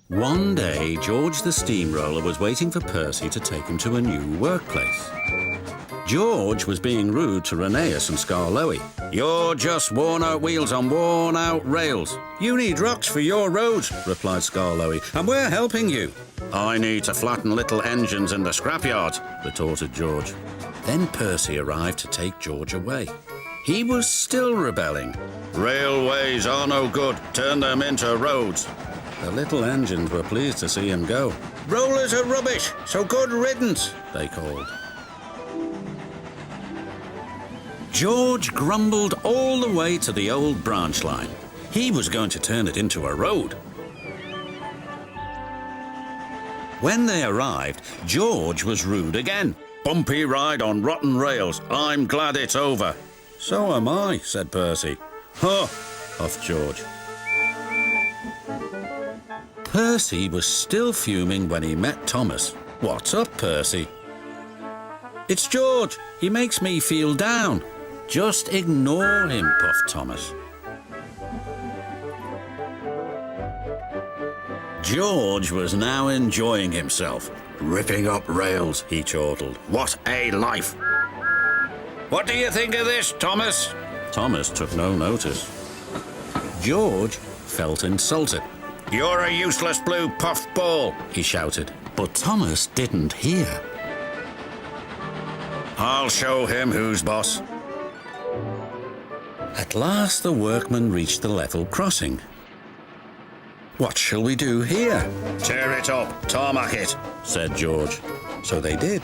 One day, George the Steamroller was waiting for Percy to take him to a new workplace. George was being rude to Rheneas and Skarloey. "You're just worn-out wheels on worn-out rails. You need rocks for your roads," replied Skarloey, "and we're helping you." "I need to flatten little engines in the scrapyard," retorted George. Then Percy arrived to take George away. He was still rebelling. "Railways are no good. Turn them into roads." The little engines were pleased to see him go. "Rollers are rubbish, so good riddance," they called. George grumbled all the way to the old branch line. He was going to turn it into a road. When they arrived, George was rude again. "Bumpy ride on rotten rails. I'm glad it's over." "So am I," said Percy. "Huh," huffed George. Percy was still fuming when he met Thomas. "What's up, Percy?" "It's George. He makes me feel down." "Just ignore him," puffed Thomas. George was now enjoying himself. "Ripping up rails," he chortled. "What a life!" "What do you think of this, Thomas?" Thomas took no notice. George felt insulted. "You're a useless blue puffed ball," he shouted. But Thomas didn't hear. "I'll show him who's boss." At last the workmen reached the level crossing. "What shall we do here?" "Tear it up, tarmac it," said George. So they did,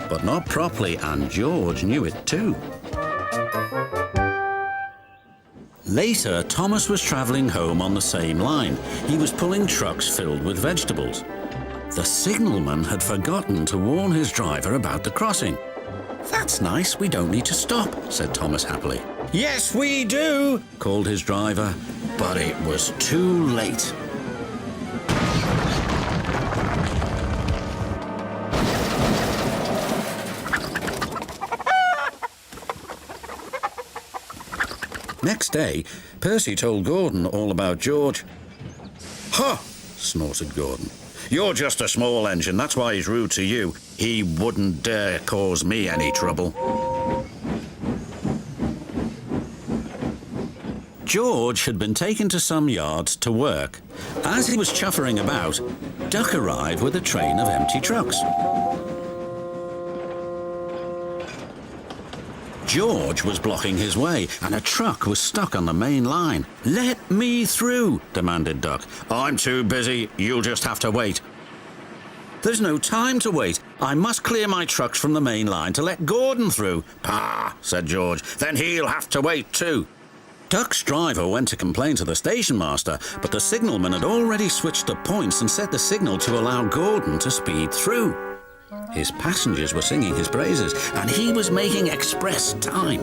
but not properly, and George knew it too. Later, Thomas was travelling home on the same line. He was pulling trucks filled with vegetables. The signalman had forgotten to warn his driver about the crossing. "That's nice, we don't need to stop," said Thomas happily. "Yes, we do," called his driver, but it was too late. Next day, Percy told Gordon all about George. "Huh!" snorted Gordon. "You're just a small engine, that's why he's rude to you. He wouldn't dare cause me any trouble." George had been taken to some yards to work. As he was chuffering about, Duck arrived with a train of empty trucks. George was blocking his way, and a truck was stuck on the main line. "Let me through," demanded Duck. "I'm too busy. You'll just have to wait." "There's no time to wait. I must clear my trucks from the main line to let Gordon through." "Pah," said George. "Then he'll have to wait too." Duck's driver went to complain to the station master, but the signalman had already switched the points and set the signal to allow Gordon to speed through. His passengers were singing his praises, and he was making express time.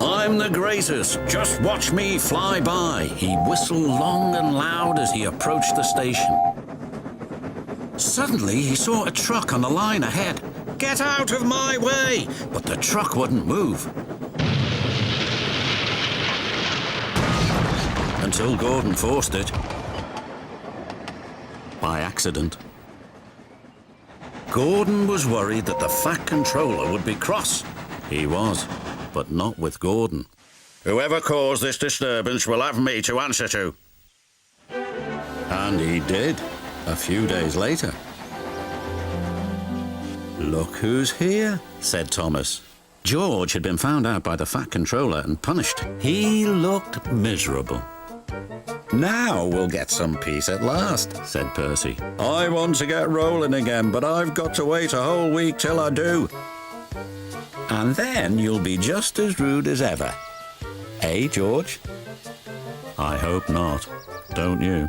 "I'm the greatest, just watch me fly by," he whistled long and loud as he approached the station. Suddenly, he saw a truck on the line ahead. "Get out of my way!" But the truck wouldn't move. Until Gordon forced it. By accident. Gordon was worried that the Fat Controller would be cross. He was, but not with Gordon. "Whoever caused this disturbance will have me to answer to." And he did, a few days later. "Look who's here," said Thomas. George had been found out by the Fat Controller and punished. He looked miserable. "Now we'll get some peace at last," said Percy. "I want to get rolling again, but I've got to wait a whole week till I do." "And then you'll be just as rude as ever. Eh, George?" "I hope not. Don't you?"